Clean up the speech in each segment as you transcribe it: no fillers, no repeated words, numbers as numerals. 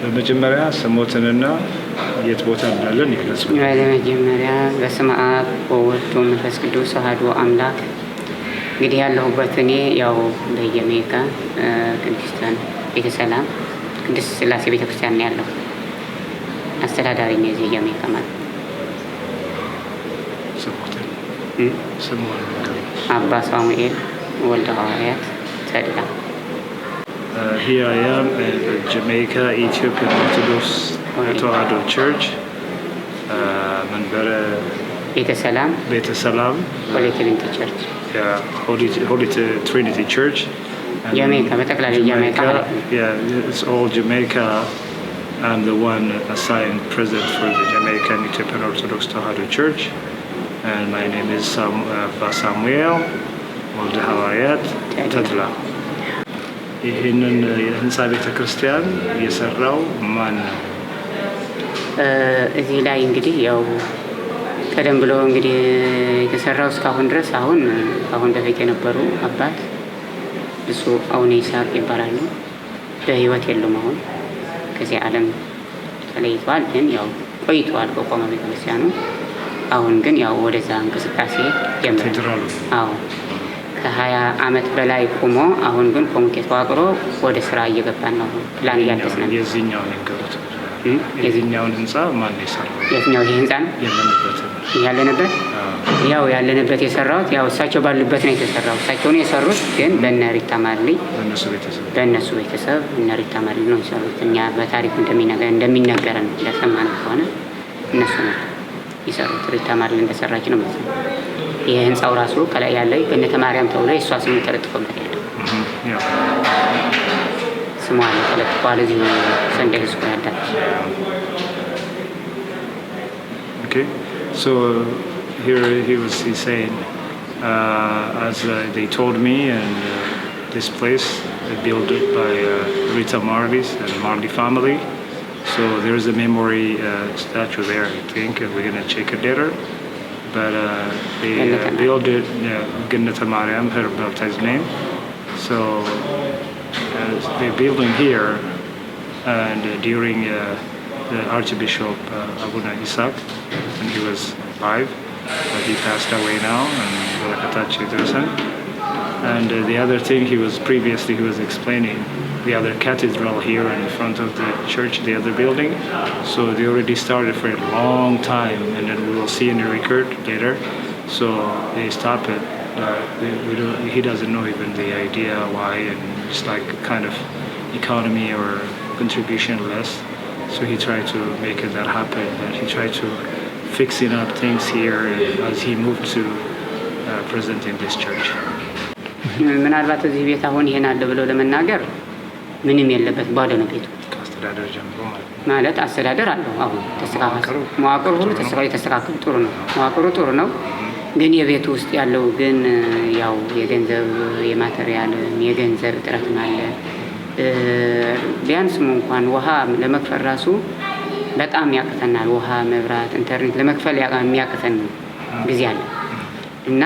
በመጀመሪያ ስሞትንና የት ቦታ እንዳለን ይገለጹ። በመጀመሪያ በስመ አብ ወወልድ ወመንፈስ ቅዱስ አሐዱ አምላክ። እንግዲህ ያለሁበት እኔ ያው በጀሜይካ ቅድስት ቤተሰላም ቅድስት ሥላሴ ቤተክርስቲያን ነው ያለው። አስተዳዳሪ ነኝ እዚህ ጀሜይካ ማለት። ስሞትን አባ ሳሙኤል ወልደ ሐዋርያት ተድላ። Here I am at the Jamaica Ethiopian Orthodox Tewahedo Church. መንበረ ቤተሰላም ሆሊ ትሪኒቲ ቸርች። Holy Trinity Church. Jamaica, በጠቅላላ Jamaica. Yeah, it's all Jamaica. I'm the one assigned president for the Jamaican Ethiopian Orthodox Tewahedo Church. And my name is Samuel ወልደ ሐዋርያት ተድላ። ይህንን የህንፃ ቤተክርስቲያን የሰራው ማን ነው? እዚህ ላይ እንግዲህ ያው ቀደም ብሎ እንግዲህ የተሰራው እስካሁን ድረስ አሁን በፊት የነበሩ አባት እሱ አቡነ ይስሐቅ ይባላሉ። በህይወት የሉም። አሁን ከዚህ ዓለም ተለይቷል። ግን ያው ቆይቷል በቆመ ቤተክርስቲያኑ። አሁን ግን ያው ወደዛ እንቅስቃሴ ጀምሯል። ከ20 ዓመት በላይ ቆሞ አሁን ግን ኮሚቴ ተዋቅሮ ወደ ስራ እየገባን ነው። ፕላን እያደስን ነው። የዚህኛውን ህንፃ ማን የሰራው? የትኛው ይሄ ህንፃ ነው ያለንበት? ያለንበት የሰራሁት ያው እሳቸው ባሉበት ነው የተሰራው። እሳቸው ነው የሰሩት፣ ግን በእነ ሪታ ማርሊ በእነሱ ቤተሰብ እነ ሪታ ማርሊ ነው የሰሩት። እኛ በታሪክ እንደሚነገረን እንደሰማነው ከሆነ እነሱ ነው የሰሩት። ሪታ ማርሊ እንደሰራች ነው ማለት ነው። ይሄ ህንፃው ራሱ ከላይ ያለው ገነተ ማርያም ተብሎ የእሷ ስም ተለጥፎበት ያለው ስሟ ነው ተለጥፏል። እዚህ ሰንደይ ስኩል ያዳች። Okay, so here he's saying as they told me, and this place built by Rita Marli's and Marli family. So there's a memory statue there, I think, and we're gonna check it later. But they built it, Gannata Mariam, her baptized name. So they're building here, and during the Archbishop Abuna Isaac, when he was alive, but he passed away now, and the other thing he was explaining the other cathedral here in front of the church, the other building. So they already started for a long time, and then we will see in the record later. So they stop it. He doesn't know even the idea why, and it's like kind of economy or contribution less. So he tried to make it that happen, and he tried to fixing up things here as he moved to present in this church. ምናልባት እዚህ ቤት አሁን ይሄን አለ ብለው ለመናገር ምንም የለበት፣ ባዶ ነው ቤቱ። ከአስተዳደር ጀምሮ ማለት አስተዳደር አለው። አሁን ተስተካክሎ መዋቅሩ ሁሉ ተስተካክሎ ጥሩ ነው። መዋቅሩ ጥሩ ነው። ግን የቤቱ ውስጥ ያለው ግን ያው የገንዘብ የማቴሪያል የገንዘብ እጥረት አለ። ቢያንስም እንኳን ውሃ ለመክፈል ራሱ በጣም ያቅተናል። ውሃ፣ መብራት፣ ኢንተርኔት ለመክፈል የሚያቅተን ጊዜ አለ እና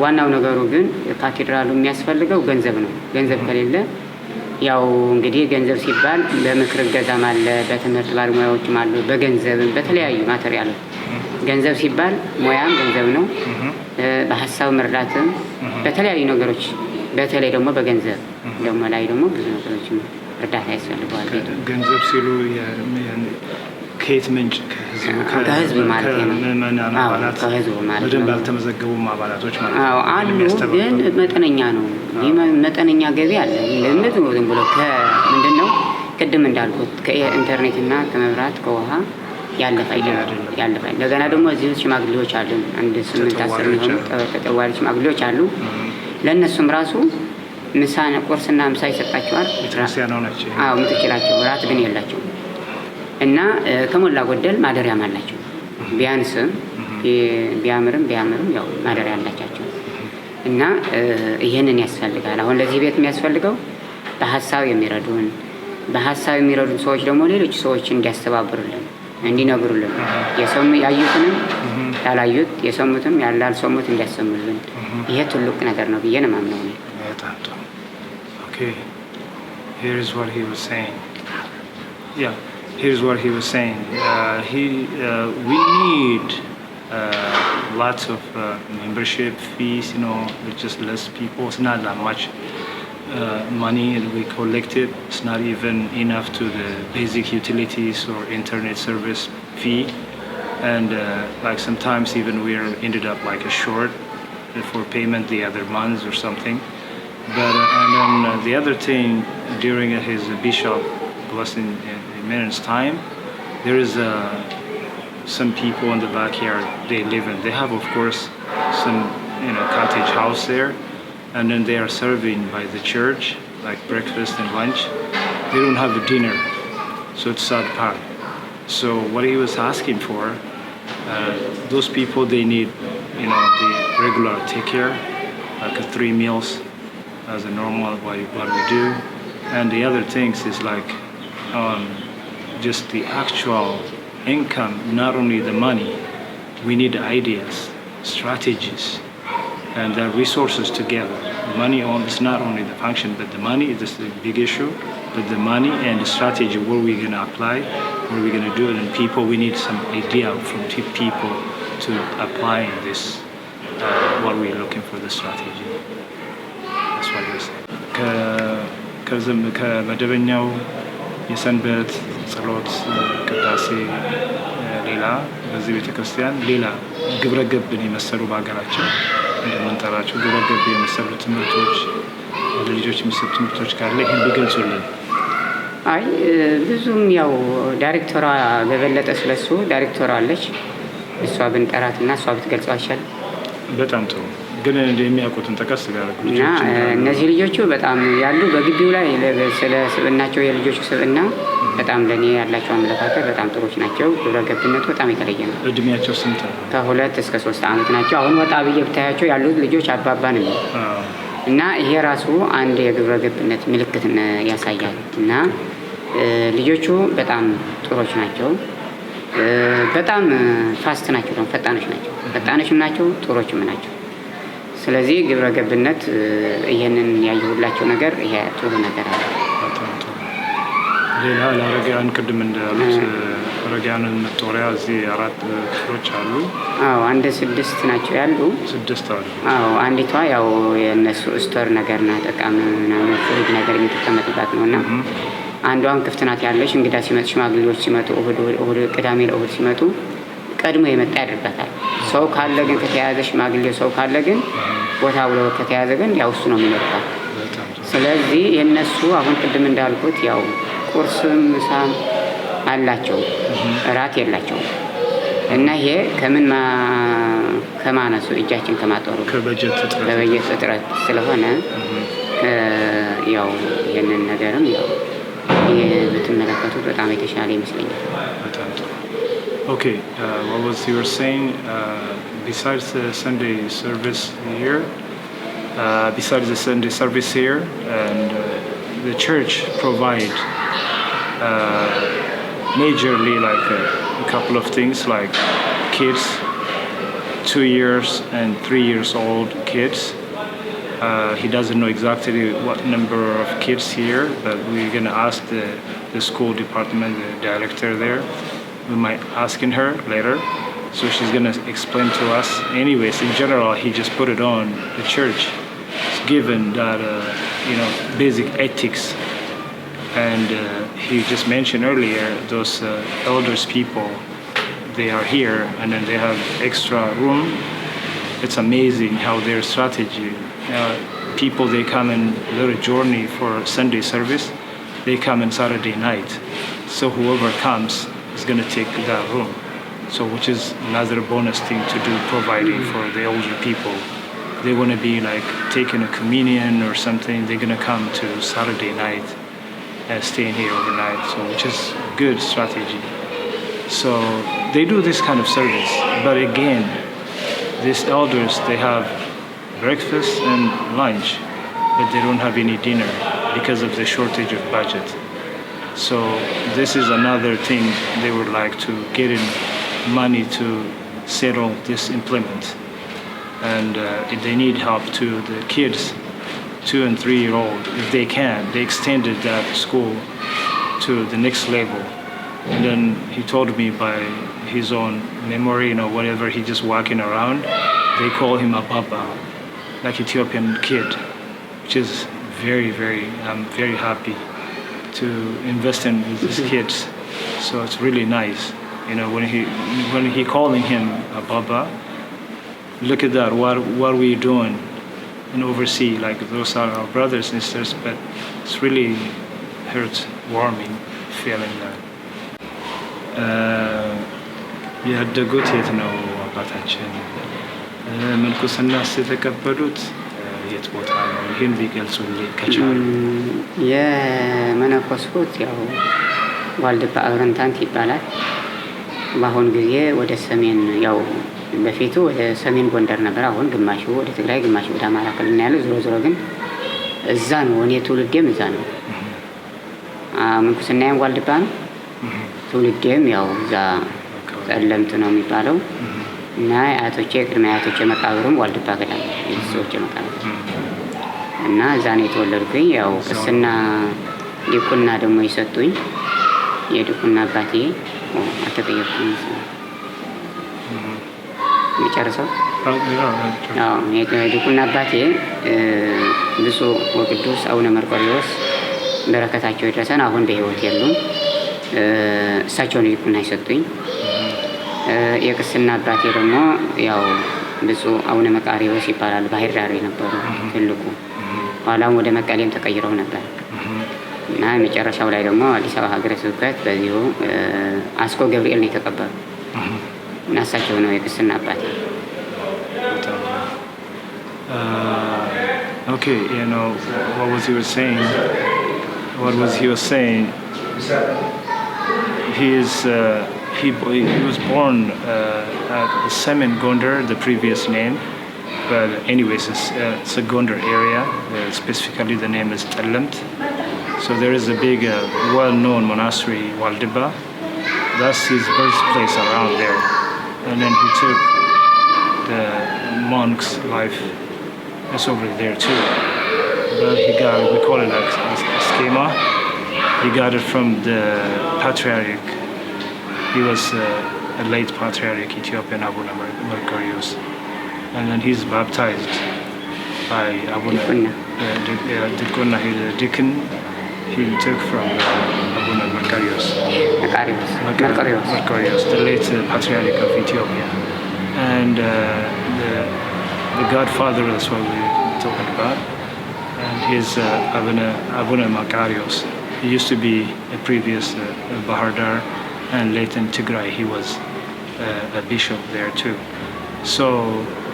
ዋናው ነገሩ ግን ካቴድራሉ የሚያስፈልገው ገንዘብ ነው። ገንዘብ ከሌለ ያው እንግዲህ ገንዘብ ሲባል በምክር እገዛም አለ፣ በትምህርት ባለሙያዎችም አሉ፣ በገንዘብም በተለያዩ ማቴሪያሎች። ገንዘብ ሲባል ሙያም ገንዘብ ነው፣ በሀሳብ መርዳትም በተለያዩ ነገሮች፣ በተለይ ደግሞ በገንዘብ ደግሞ ላይ ደግሞ ብዙ ነገሮች እርዳታ ያስፈልገዋል። ገንዘብ ሲሉ ከየት ምንጭ? ከህዝብ ማለት ነው። ከህዝቡ ማለት ነው። በደንብ ያልተመዘገቡም አባላቶች ማለት ነው አሉ፣ ግን መጠነኛ ነው። መጠነኛ ገቢ አለ። ዝም ብሎ ምንድን ነው ቅድም እንዳልኩት ከኢንተርኔት እና ከመብራት ከውሃ ያለፈ አይደለም። እንደገና ደግሞ እዚህ ሽማግሌዎች አሉ። 8-10 የሚሆኑ ተጠዋሪ ሽማግሌዎች አሉ። ለእነሱም ራሱ ምሳና ቁርስና ምሳ ይሰጣቸዋል። ምትችላቸው ራት ግን የላቸው እና ከሞላ ጎደል ማደሪያም አላቸው። ቢያንስም ቢያምርም ያው ማደሪያ አላቸው እና ይሄንን ያስፈልጋል። አሁን ለዚህ ቤት የሚያስፈልገው በሀሳብ የሚረዱን ሰዎች ደግሞ ሌሎች ሰዎች እንዲያስተባብሩልን እንዲነግሩልን ያዩትንም ያላዩት የሰሙትም ያላልሰሙት እንዲያሰሙልን ይሄ ትልቅ ነገር ነው ብዬ ነው የማምነው። Okay, here is what he was saying. Yeah, here's what he was saying. We need lots of membership fees. It's just less people. It's not that much money that we collected. It's not even enough to the basic utilities or internet service fee. And like sometimes even we ended up like a short for payment the other months or something. But and then the other thing during his bishop blessing Minutes time, there is some people in the backyard they live in. They have, of course, some cottage house there, and then they are serving by the church like breakfast and lunch. They don't have a dinner, so it's sad part. So what he was asking for, those people they need, the regular take care, like 3 meals as a normal what we do, and the other things is like. Just the actual income, not only the money. We need ideas, strategies, and the resources together. Money is not only the function, but the money is the big issue. But the money and the strategy, what we're going to apply, what we're going to do it, and people, we need some idea from people to apply this, what we're looking for the strategy. That's what you're saying. ከመደበኛው የሰንበት ጸሎት ቅዳሴ ሌላ በዚህ ቤተክርስቲያን ሌላ ግብረ ገብን የመሰሉ በሀገራችን እንደምንጠራቸው ግብረ ገብ የመሰሉ ትምህርቶች ለልጆች የሚሰጡ ትምህርቶች ካለ ይህን ቢገልጹልን። አይ ብዙም ያው ዳይሬክተሯ በበለጠ ስለሱ ዳይሬክተሯ አለች። እሷ ብንጠራትና እሷ ብትገልጸው አይሻልም? በጣም ጥሩ። ግን እንደሚያውቁትን ጠቀስ ያደርጉ ልጆች እነዚህ ልጆቹ በጣም ያሉ በግቢው ላይ ስለ ስብዕናቸው የልጆቹ ስብዕና በጣም ለኔ ያላቸው አመለካከት በጣም ጥሩች ናቸው። ግብረ ገብነቱ በጣም የተለየ ነው። እድሜያቸው ስንት ነው? ከ2 እስከ 3 ዓመት ናቸው። አሁን ወጣ ብዬ ብታያቸው ያሉት ልጆች አባባ ነው እና ይሄ ራሱ አንድ የግብረ ገብነት ምልክት ያሳያል። እና ልጆቹ በጣም ጥሩች ናቸው። በጣም ፋስት ናቸው፣ ፈጣኖችም ናቸው፣ ጥሩችም ናቸው። ስለዚህ ግብረ ገብነት ይሄንን ያየሁላቸው ነገር ይሄ ጥሩ ነገር አለ። ሌላ ለአረጋውያን ቅድም እንዳሉት አረጋውያንን መጦሪያ እዚህ 4 ክፍሎች አሉ። አዎ 6 ናቸው ያሉ። 6 አሉ። አዎ አንዲቷ ያው የነሱ ስቶር ነገር ናት፣ ጠቃሚ ምናምን ፍሪጅ ነገር የምትቀመጥባት ነውና አንዷም ክፍት ናት ያለች። እንግዳ ሲመጡ ሽማግሌዎች ሲመጡ እሁድ ቅዳሜ ለእሁድ ሲመጡ ቀድሞ የመጣ ያደርጋታል። ሰው ካለ ግን ከተያዘ ሽማግሌው ሰው ካለ ግን ቦታ ብሎ ከተያዘ ግን ያው እሱ ነው የሚመጣው። ስለዚህ የነሱ አሁን ቅድም እንዳልኩት ያው ቁርስም ምሳም አላቸው፣ እራት የላቸውም። እና ይሄ ከማነሱ እጃችን ከማጠሩ ከበጀት እጥረት ስለሆነ ያው ይሄንን ነገርም ያው ብትመለከቱት በጣም የተሻለ ይመስለኛል። Okay, what was you were saying? Besides the Sunday service here, and the church provide majorly like a couple of things like kids, 2 years and 3 years old kids. He doesn't know exactly what number of kids here, but we're going to ask the school department, the director there. We might asking her later, so she's going to explain to us. Anyways, in general, he just put it on the church. It's given that, basic ethics. And he just mentioned earlier, those elders people, they are here and then they have extra room. It's amazing how their strategy, people, they come in a little journey for Sunday service. They come on Saturday night. So whoever comes is going to take that room. So which is another bonus thing to do, providing for the older people. They want to be like taking a communion or something. They're going to come to Saturday night and staying here overnight. So which is good strategy. So they do this kind of service. But again, these elders, they have breakfast and lunch, but they don't have any dinner because of the shortage of budget. So this is another thing they would like to get in money to settle this implement. And they need help to the kids, 2 and 3 year old, if they can. They extended that school to the next level. And then he told me by his own memory, whenever he just walking around, they call him a Baba, like Ethiopian kid, which is I'm very happy to invest in these kids. So it's really nice. When he calling him a Baba, look at that, what we doing in overseas, like those are our brothers and sisters, but it's really hurts, warming feeling that. ያደጉት የት ነው አባታችን? ምንኩስናስ የተቀበሉት የት ቦታ ነው? ይህን ቢገልጹልኝ ከቻሉ። የመነኮስኩት ያው ዋልድባ አብረንታንት ይባላል። በአሁን ጊዜ ወደ ሰሜን ያው በፊቱ ወደ ሰሜን ጎንደር ነበር። አሁን ግማሹ ወደ ትግራይ ግማሹ ወደ አማራ ክልል ነው ያለው። ዞሮ ግን እዛ ነው እኔ ትውልዴም እዛ ነው። ምንኩስናዬም ዋልድባ ነው። ትውልዴም ያው እዛ ጠለምት ነው የሚባለው እና አያቶቼ ቅድመ አያቶቼ መቃብሩም ዋልድባ ገዳም የሰዎቼ መቃብር እና እዛ ነው የተወለድኩኝ። ያው ቅስና ዲቁና ደግሞ ይሰጡኝ የዲቁና አባቴ አልተጠየቅኩም። የጨረሰው የዲቁና አባቴ ብፁዕ ወቅዱስ አቡነ መርቆሬዎስ በረከታቸው ይድረሰን። አሁን በሕይወት የሉም። እሳቸውን ዲቁና ይሰጡኝ። የቅስና አባቴ ደግሞ ያው ብፁዕ አቡነ መቃርዮስ ይባላል። ባህር ዳር የነበሩ ትልቁ፣ ኋላም ወደ መቀሌም ተቀይረው ነበር እና የመጨረሻው ላይ ደግሞ አዲስ አበባ ሀገረ ስብከት በዚሁ አስኮ ገብርኤል ነው የተቀበሩ እና እሳቸው ነው የቅስና አባቴ። Okay, what was he was saying? He was born at Semen Gondar, the previous name, but anyways, it's a Gondar area. Specifically, the name is Talamt. So there is a big, well-known monastery, Waldiba. That's his birthplace around there. And then he took the monk's life. It's over there too. But we call it like a schema. He got it from the patriarch. He was a late patriarch, Ethiopian Abuna Mercurius. And then he's baptized by Abuna Dikuna. He's a deacon. He took from Abuna Mercurius. Mercurius, the late patriarch of Ethiopia. And the godfather, that's what we're talking about. And he's Abuna Mercurius. He used to be a previous Bahar Dar, and late in Tigray he was a bishop there too. So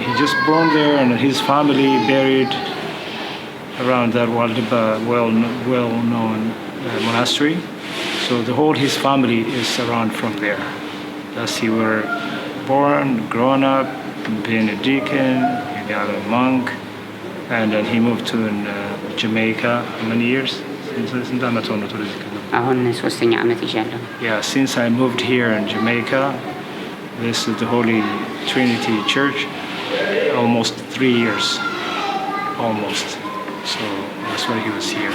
he just born there, and his family buried around that Waldiba well-known monastery. So his family is around from there. Thus he were born, grown up, being a deacon, he got a monk, and then he moved to Jamaica. How many years? Yeah, since I moved here in Jamaica, this is the Holy Trinity Church, almost 3 years, almost. So that's why he was here.